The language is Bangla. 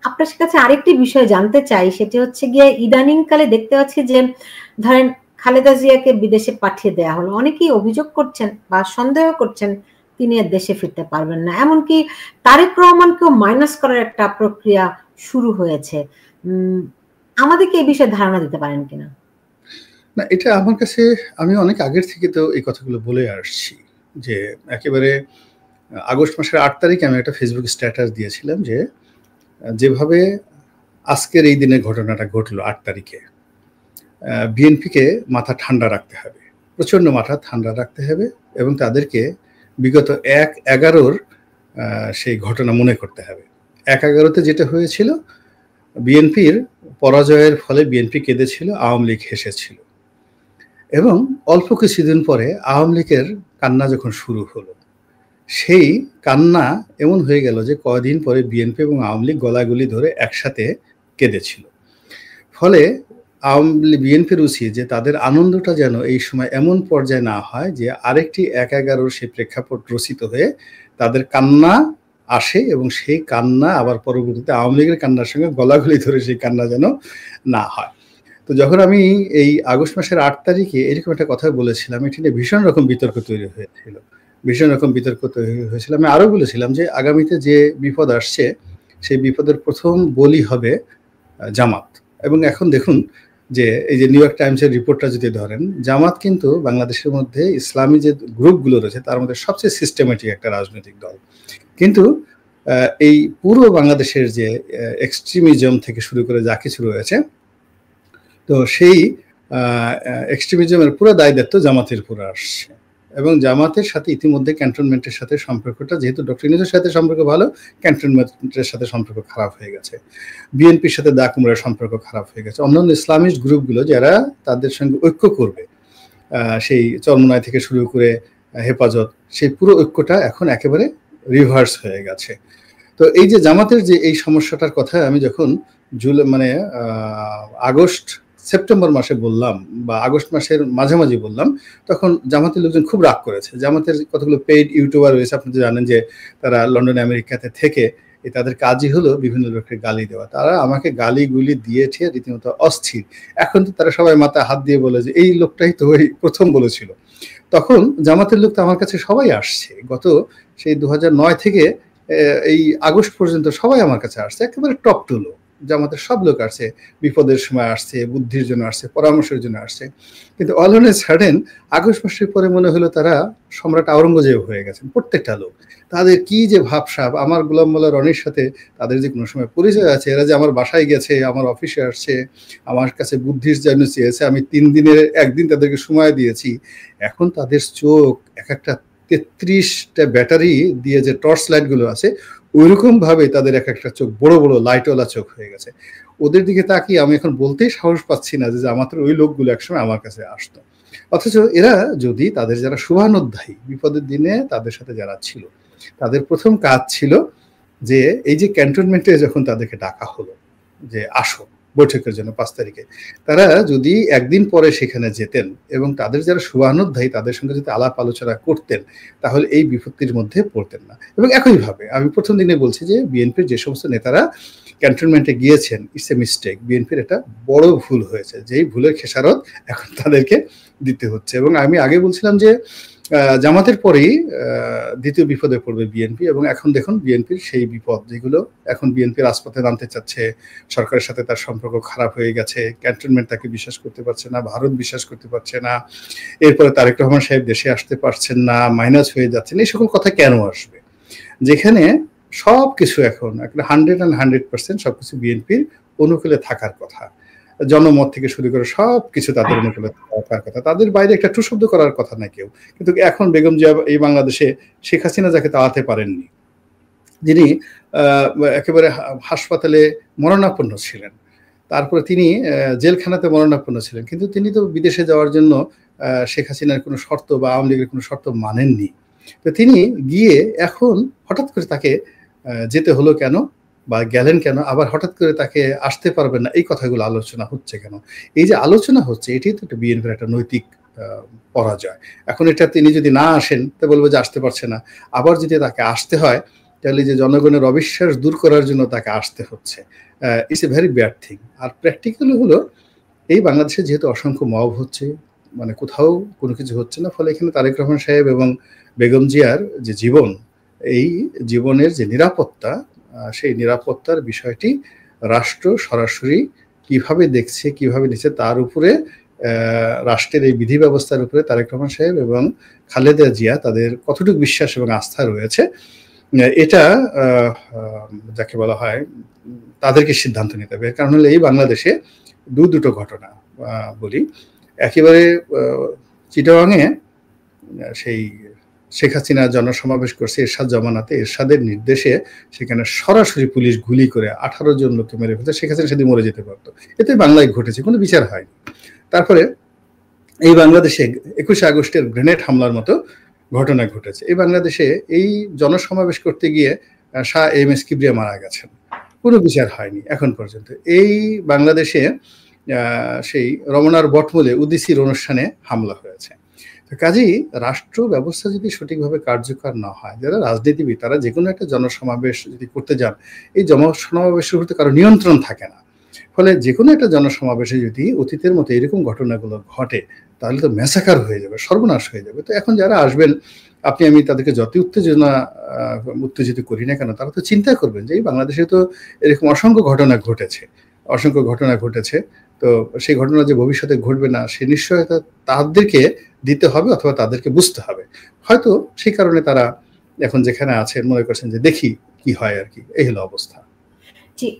আপনার কাছে আরেকটি বিষয় জানতে চাই, সেটি হচ্ছে গিয়ে ইদানিং কালে দেখতে পাচ্ছি যে ধরেন খালেদা জিয়াকে বিদেশে পাঠিয়ে দেয়া হলো। অনেকেই অভিযোগ করছেন বা সন্দেহ করছেন তিনি আর দেশে ফিরতে পারবেন না। এমনকি তারেক রহমানকেও মাইনাস করার একটা প্রক্রিয়া শুরু হয়েছে। আমাদেরকে এই বিষয়ে ধারণা দিতে পারেন কিনা? না, এটা আমার কাছে, আমি অনেক আগের থেকে তো এই কথাগুলো বলে আসছি যে একেবারে আগস্ট মাসের 8 তারিখে আমি একটা ফেসবুক স্ট্যাটাস দিয়েছিলাম যে যেভাবে আজকের এই দিনের ঘটনাটা ঘটলো 8 তারিখে, বিএনপিকে মাথা ঠান্ডা রাখতে হবে, প্রচণ্ড মাথা ঠান্ডা রাখতে হবে এবং তাদেরকে বিগত 1/11 সেই ঘটনা মনে করতে হবে। 1/11-তে যেটা হয়েছিল, বিএনপির পরাজয়ের ফলে বিএনপি কেঁদেছিল, আওয়ামী লীগ হেসেছিল এবং অল্প কিছুদিন পরে আওয়ামী লীগের কান্না যখন শুরু হলো, সেই কান্না এমন হয়ে গেল যে কয়দিন পরে বিএনপি এবং আওয়ামী লীগ গলাগলি ধরে একসাথে কেঁদেছিল। ফলে বিএনপির উচিত যে তাদের আনন্দটা যেন এই সময় এমন পর্যায়ে না হয় যে আরেকটি 1/11 সেই প্রেক্ষাপট রচিত হয়ে তাদের কান্না আসে এবং সেই কান্না আবার পরবর্তীতে আওয়ামী লীগের কান্নার সঙ্গে গলাগলি ধরে সেই কান্না যেন না হয়। তো যখন আমি এই আগস্ট মাসের 8 তারিখে এরকম একটা কথা বলেছিলাম, এটি নিয়ে ভীষণ রকম বিতর্ক তৈরি হয়েছিল, ভীষণ রকম বিতর্ক তৈরি হয়েছিল। আমি আরও বলেছিলাম যে আগামীতে যে বিপদ আসছে সেই বিপদের প্রথম বলি হবে জামাত। এবং এখন দেখুন যে এই যে নিউ ইয়র্ক টাইমসের রিপোর্টটা যদি ধরেন, জামাত কিন্তু বাংলাদেশের মধ্যে ইসলামী যে গ্রুপগুলো রয়েছে তার মধ্যে সবচেয়ে সিস্টেমেটিক একটা রাজনৈতিক দল। কিন্তু এই পুরো বাংলাদেশের যে এক্সট্রিমিজম থেকে শুরু করে যা কিছু রয়েছে, তো সেই এক্সট্রিমিজমের পুরো দায় দায়িত্ব জামাতের পুরো আসছে এবং জামাতের সাথে ইতিমধ্যে ক্যান্টনমেন্টের সাথে সম্পর্কটা, যেহেতু ডক্টর ইউনূসের সাথে সম্পর্ক ভালো, ক্যান্টনমেন্টের সাথে সম্পর্ক খারাপ হয়ে গেছে, বিএনপির সাথে দা কুমড়ার সম্পর্ক খারাপ হয়ে গেছে। অন্যান্য ইসলামিস্ট গ্রুপগুলো যারা তাদের সঙ্গে ঐক্য করবে, সেই চরমোনাই থেকে শুরু করে হেফাজত, সেই পুরো ঐক্যটা এখন একেবারে রিভার্স হয়ে গেছে। তো এই যে জামাতের যে এই সমস্যাটার কথা আমি যখন সেপ্টেম্বর মাসে বললাম বা আগস্ট মাসের মাঝামাঝি বললাম, তখন জামাতের লোকজন খুব রাগ করেছে। জামাতের কতগুলো পেইড ইউটিউবার রয়েছে, আপনি তো জানেন যে তারা লন্ডনে আমেরিকাতে থেকে তাদের কাজই হলো বিভিন্ন লোকের গালি দেওয়া। তারা আমাকে গালিগুলি দিয়েছে রীতিমতো অস্থির। এখন তো তারা সবাই মাথায় হাত দিয়ে বলে যে এই লোকটাই তো ওই প্রথম বলেছিল। তখন জামাতের লোক তো আমার কাছে সবাই আসছে, গত সেই 2009 থেকে এই আগস্ট পর্যন্ত সবাই আমার কাছে আসছে, একেবারে টপ টু লোক। জামাতের সব লোক আসছে, বিপদের সময় আসছে, বুদ্ধির জন্য আসছে, পরামর্শের জন্য আসছে। কিন্তু all on a sudden August মাসের পরে মনে হলো তারা সম্রাট আওরঙ্গজেব হয়ে গেছেন প্রত্যেকটা লোক। তাদের কি যে ভাবসাব, আমার গোলাম মোল্লা রনির সাথে তাদের যে কোনো সময় পরিচয় আছে, এরা যে আমার বাসায় গেছে, আমার অফিসে আসছে, আমার কাছে বুদ্ধির জন্য চেয়েছে, আমি 3 দিনের 1 দিন তাদেরকে সময় দিয়েছি। এখন তাদের চোখ এক একটা 33টা ব্যাটারি দিয়ে যে টর্চ লাইটগুলো আছে ওইরকম ভাবে তাদের এক একটা চোখ বড় বড় লাইটওয়ালা চোখ হয়ে গেছে। ওদের দিকে তাকিয়ে আমি এখন বলতেই সাহস পাচ্ছি না যে আমাদের ওই লোকগুলো একসময় আমার কাছে আসতো। অথচ এরা যদি তাদের যারা শুভানুধ্যায়ী, বিপদের দিনে তাদের সাথে যারা ছিল, তাদের প্রথম কাজ ছিল যে এই যে ক্যান্টনমেন্টে যখন তাদেরকে ডাকা হলো যে আসো বৈঠকের জন্য 5 তারিখে, তারা যদি একদিন পরে সেখানে যেতেন এবং তাদের যারা শুভানুধ্যায়ী তাদের সঙ্গে যদি আলাপ আলোচনা করতেন, তাহলে এই বিপত্তির মধ্যে পড়তেন না। এবং একইভাবে আমি প্রথম দিনে বলছি যে বিএনপির যে সমস্ত নেতারা ক্যান্টনমেন্টে গিয়েছেন, ইটস এ মিস্টেক। বিএনপির একটা বড় ভুল হয়েছে, যেই ভুলের খেসারত এখন তাদেরকে দিতে হচ্ছে। এবং আমি আগে বলছিলাম যে জামাতের পরেই দ্বিতীয় বিপদে পড়বে বিএনপি, এবং এখন দেখুন বিএনপির সেই বিপদ, যেগুলো এখন বিএনপি রাজপথে নামতে চাচ্ছে, সরকারের সাথে তার সম্পর্ক খারাপ হয়ে গেছে, ক্যান্টনমেন্ট তাকে বিশ্বাস করতে পারছে না, ভারত বিশ্বাস করতে পারছে না, এরপরে তারেক রহমান সাহেব দেশে আসতে পারছেন না, মাইনাস হয়ে যাচ্ছেন, এই সকল কথা কেন আসবে যেখানে সবকিছু এখন একটা 100% সবকিছু বিএনপির অনুকূলে থাকার কথা, জনমত থেকে শুরু করে সবকিছু তাদের অনুকূলে থাকার কথা, তাদের বাইরে একটা টু শব্দ করার কথা না কেউ। কিন্তু এখন বেগম জিয়া এই বাংলাদেশে শেখ হাসিনা যাকে তাড়াতে পারেননি, যিনি একেবারে হাসপাতালে মরণাপন্ন ছিলেন, তারপরে তিনি জেলখানাতে মরণাপন্ন ছিলেন, কিন্তু তিনি তো বিদেশে যাওয়ার জন্য শেখ হাসিনার কোনো শর্ত বা আওয়ামী লীগের কোনো শর্ত মানেননি। তো তিনি গিয়ে এখন হঠাৎ করে তাকে যেতে হলো কেন বা গেলেন কেন, আবার হঠাৎ করে তাকে আসতে পারবেন না, এই কথাগুলো আলোচনা হচ্ছে কেন? এই যে আলোচনা হচ্ছে এটাই তো একটা বিএনপির একটা নৈতিক পরাজয়। এখন এটা তিনি যদি না আসেন তো বলবো যে আসতে পারছে না, আবার যদি তাকে আসতে হয় তাহলে যে জনগণের অবিশ্বাস দূর করার জন্য তাকে আসতে হচ্ছে, it's a very bad thing. আর প্র্যাকটিক্যালি হলো এই বাংলাদেশে যেহেতু অসংখ্য মব হচ্ছে, মানে কোথাও কোনো কিছু হচ্ছে না, ফলে এখানে তারেক রহমান সাহেব এবং বেগম জিয়ার যে জীবন, এই জীবনের যে নিরাপত্তা, সেই নিরাপত্তার বিষয়টি রাষ্ট্র সরাসরি কিভাবে দেখছে, কিভাবে নিচ্ছে, তার উপরে রাষ্ট্রের এই বিধি ব্যবস্থার উপরে তারেক রহমান সাহেব এবং খালেদা জিয়া তাদের কতটুকু বিশ্বাস এবং আস্থা রয়েছে, এটা যাকে বলা হয় তাদেরকে সিদ্ধান্ত নিতে হবে। কারণ হলো এই বাংলাদেশে দুটো ঘটনা বলি। একেবারে চিটাগাংয়ে সেই শেখ হাসিনা জনসমাবেশ করছে এরশাদ জমানাতে, এরশাদের নির্দেশে সেখানে সরাসরি পুলিশ গুলি করে 18 জন লোককে মেরে ফেলতে, শেখ হাসিনা সেদিন মরে যেতে পারতো। এতে বাংলায় ঘটেছে, কোনো বিচার হয়নি। তারপরে এই বাংলাদেশে 21শে আগস্টের গ্রেনেড হামলার মতো ঘটনা ঘটেছে। এই বাংলাদেশে এই জনসমাবেশ করতে গিয়ে শাহ এম এস কিবরিয়া মারা গেছেন, কোনো বিচার হয়নি এখন পর্যন্ত। এই বাংলাদেশে সেই রমনার বটমূলে উদিসির অনুষ্ঠানে হামলা হয়েছে। কাজেই রাষ্ট্র ব্যবস্থা যদি সঠিকভাবে কার্যকর না হয়, যারা রাজনীতিবিদ তারা যে কোনো একটা জনসমাবেশ যদি করতে যান, এই জনসমাবেশের উপর কারো নিয়ন্ত্রণ থাকে না। ফলে যে কোনো একটা জনসমাবেশে যদি অতীতের মতো এরকম ঘটনাগুলো ঘটে, তাহলে তো ম্যাসাকার হয়ে যাবে, সর্বনাশ হয়ে যাবে। তো এখন যারা আসবেন, আপনি আমি তাদেরকে যতই উত্তেজিত করি না কেন, তারা তো চিন্তা করবেন যে এই বাংলাদেশে তো এরকম অসংখ্য ঘটনা ঘটেছে, তো সেই ঘটনা যে ভবিষ্যতে ঘটবে না সে নিশ্চয়তা তাদেরকে দিতে হবে অথবা তাদেরকে বুঝতে হবে। হয়তো সেই কারণে তারা এখন যেখানে আছেন মনে করছেন যে দেখি কি হয় আর কি, এই হলো অবস্থা। জি।